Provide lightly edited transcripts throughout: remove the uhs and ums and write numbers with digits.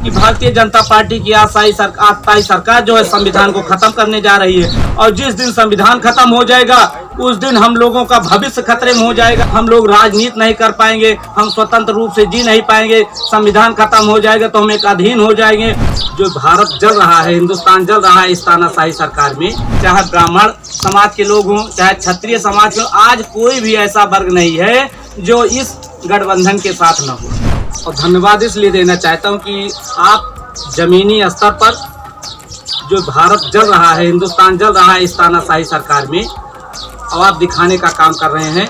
कि भारतीय जनता पार्टी की आताई सरकार जो है संविधान को खत्म करने जा रही है, और जिस दिन संविधान खत्म हो जाएगा उस दिन हम लोगों का भविष्य खतरे में हो जाएगा। हम लोग राजनीति नहीं कर पाएंगे, हम स्वतंत्र रूप से जी नहीं पाएंगे। संविधान खत्म हो जाएगा तो हम एक अधीन हो जाएंगे। जो भारत जल रहा है, हिंदुस्तान जल रहा है इस तानाशाही सरकार में, चाहे ब्राह्मण समाज के लोग हों, चाहे क्षत्रिय समाज के, आज कोई भी ऐसा वर्ग नहीं है जो इस गठबंधन के साथ न हो। और धन्यवाद इसलिए देना चाहता हूं कि आप जमीनी स्तर पर जो भारत जल रहा है, हिंदुस्तान जल रहा है इस तानाशाही सरकार में, और आप दिखाने का काम कर रहे हैं,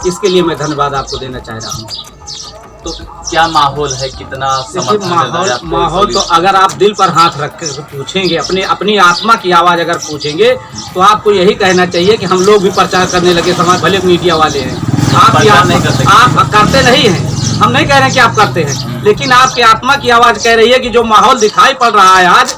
इसके लिए मैं धन्यवाद आपको देना चाह रहा हूं। तो क्या माहौल है, कितना माहौल तो अगर आप दिल पर हाथ रख कर पूछेंगे, अपनी आत्मा की आवाज़ अगर पूछेंगे तो आपको यही कहना चाहिए कि हम लोग भी प्रचार करने लगे। समाज भले मीडिया वाले हैं, आप करते नहीं हैं, हम नहीं कह रहे हैं कि आप करते हैं, लेकिन आपकी आत्मा की आवाज़ कह रही है कि जो माहौल दिखाई पड़ रहा है आज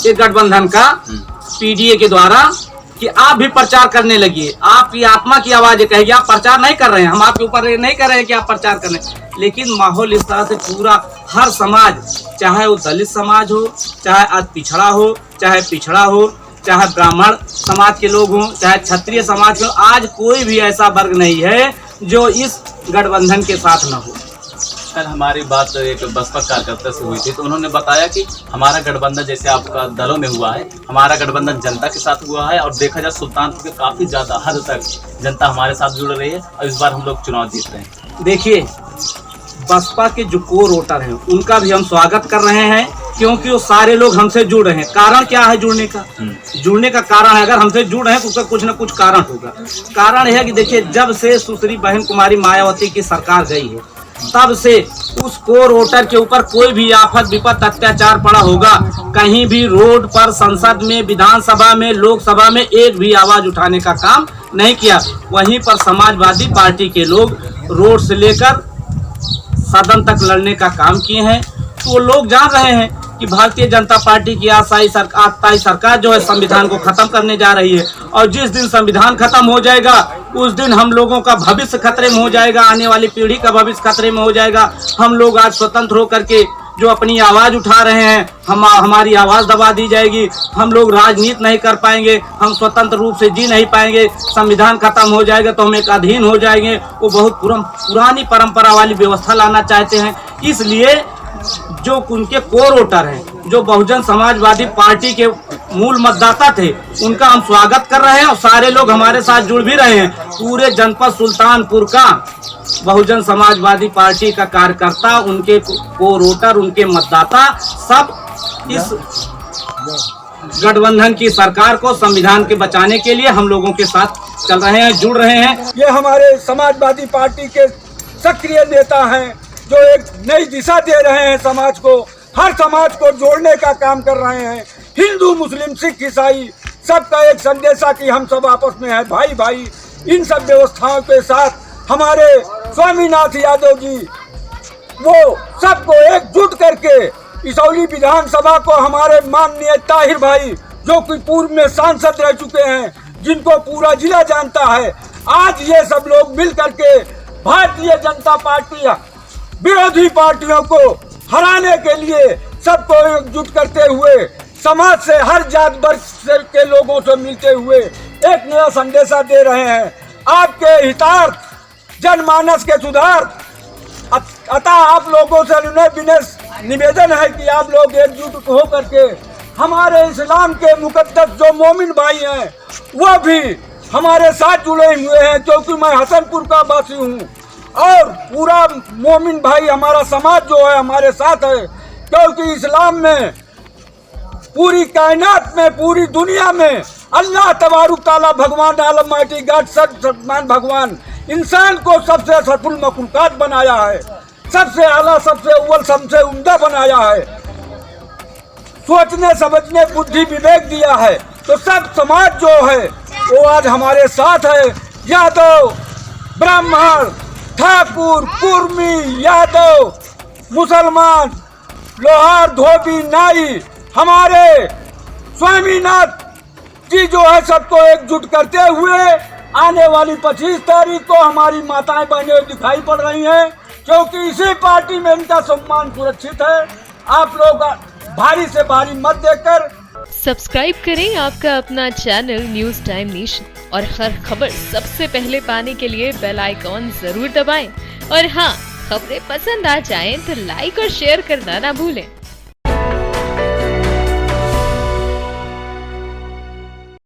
ये गठबंधन का पीडीए के द्वारा, कि आप भी प्रचार करने लगिए। आपकी आत्मा की आवाज़ कहेगी, आप प्रचार नहीं कर रहे हैं, हम आपके ऊपर नहीं कर रहे हैं कि आप प्रचार कर रहे हैं, लेकिन माहौल इस तरह से पूरा हर समाज, चाहे वो दलित समाज हो, चाहे आज पिछड़ा हो, चाहे पिछड़ा हो, चाहे ब्राह्मण समाज के लोग हों, चाहे क्षत्रिय समाज के, आज कोई भी ऐसा वर्ग नहीं है जो इस गठबंधन के साथ न हो। कल हमारी बात एक बसपा कार्यकर्ता से हुई थी, तो उन्होंने बताया कि हमारा गठबंधन जैसे आपका दलों में हुआ है, हमारा गठबंधन जनता के साथ हुआ है, और देखा जाए सुल्तानपुर के काफ़ी ज़्यादा हद तक जनता हमारे साथ जुड़ रही है, और इस बार हम लोग चुनाव जीत रहे हैं। देखिए, बसपा के जो कोर वोटर हैं उनका भी हम स्वागत कर रहे हैं, क्योंकि वो सारे लोग हमसे जुड़ रहे हैं। कारण क्या है जुड़ने का? जुड़ने का कारण है, अगर हमसे जुड़ रहे हैं तो उसका कुछ न कुछ कारण होगा। कारण है कि देखिए, जब से सुश्री बहन कुमारी मायावती की सरकार गई है, तब से उस कोर वोटर के ऊपर कोई भी आफत विपत अत्याचार पड़ा होगा, कहीं भी रोड पर, संसद में, विधानसभा में, लोकसभा में एक भी आवाज उठाने का काम नहीं किया। वहीं पर समाजवादी पार्टी के लोग रोड से लेकर सदन तक लड़ने का काम किए हैं। तो लोग जान रहे हैं कि भारतीय जनता पार्टी की आताई सरकार जो है संविधान को खत्म करने जा रही है, और जिस दिन संविधान खत्म हो जाएगा उस दिन हम लोगों का भविष्य खतरे में हो जाएगा, आने वाली पीढ़ी का भविष्य खतरे में हो जाएगा। हम लोग आज स्वतंत्र होकर के जो अपनी आवाज़ उठा रहे हैं, हमारी आवाज़ दबा दी जाएगी। हम लोग राजनीति नहीं कर पाएंगे, हम स्वतंत्र रूप से जी नहीं पाएंगे। संविधान खत्म हो जाएगा तो हम एक अधीन हो जाएंगे। वो बहुत पुरानी परंपरा वाली व्यवस्था लाना चाहते हैं। इसलिए जो उनके कोर वोटर हैं, जो बहुजन समाजवादी पार्टी के मूल मतदाता थे, उनका हम स्वागत कर रहे हैं, और सारे लोग हमारे साथ जुड़ भी रहे हैं। पूरे जनपद सुल्तानपुर का बहुजन समाजवादी पार्टी का कार्यकर्ता, उनके कोर वोटर, उनके मतदाता सब इस गठबंधन की सरकार को, संविधान के बचाने के लिए हम लोगों के साथ चल रहे हैं, जुड़ रहे हैं। ये हमारे समाजवादी पार्टी के सक्रिय नेता हैं, जो एक नई दिशा दे रहे हैं समाज को, हर समाज को जोड़ने का काम कर रहे हैं। हिंदू, मुस्लिम, सिख, ईसाई सबका एक संदेशा कि हम सब आपस में है भाई भाई। इन सब व्यवस्थाओं के साथ हमारे स्वामीनाथ यादव जी वो सबको एकजुट करके इसौली विधानसभा को, हमारे माननीय ताहिर भाई जो कि पूर्व में सांसद रह चुके हैं, जिनको पूरा जिला जानता है, आज ये सब लोग मिल करके भारतीय जनता पार्टी विरोधी पार्टियों को हराने के लिए सबको एकजुट करते हुए, समाज से हर जात वर्ग के लोगों से मिलते हुए एक नया संदेशा दे रहे हैं। आपके हितार्थ, जनमानस के सुधार्थ, अतः आप लोगों से विनम्र निवेदन है कि आप लोग एकजुट हो करके हमारे इस्लाम के मुकद्दस जो मोमिन भाई हैं वो भी हमारे साथ जुड़े हुए हैं, क्योंकि मैं हसनपुर का वासी हूँ, और पूरा मोमिन भाई हमारा समाज जो है हमारे साथ है, क्योंकि इस्लाम में, पूरी कायनात में, पूरी दुनिया में अल्लाह तबारुक ताला भगवान आलमाइटी गॉड सर्वशक्तिमान भगवान इंसान को सबसे असरफुल मखलूकात बनाया है, सबसे आला, सबसे अव्वल, सबसे उम्दा बनाया है, सोचने समझने बुद्धि विवेक दिया है। तो सब समाज जो है वो आज हमारे साथ है। यादव, ब्राह्मण, ठाकुर, कुर्मी, यादव, मुसलमान, लोहार, धोबी, नाई, हमारे स्वामीनाथ जी जो है सबको एकजुट करते हुए आने वाली 25 तारीख को हमारी माताएं बहनें दिखाई पड़ रही हैं क्योंकि इसी पार्टी में इनका सम्मान सुरक्षित है। आप लोग भारी से भारी मत देकर सब्सक्राइब करें आपका अपना चैनल न्यूज टाइम नेशन और हर खबर सबसे पहले पाने के लिए बेल आइकॉन जरूर दबाएं। और हाँ, खबरें पसंद आ जाएं तो लाइक और शेयर करना ना भूलें।